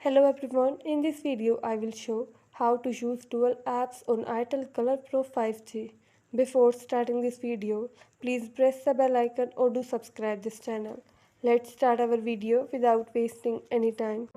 Hello everyone, in this video I will show how to use dual apps on itel Color Pro 5G. Before starting this video, please press the bell icon or do subscribe this channel. Let's start our video without wasting any time.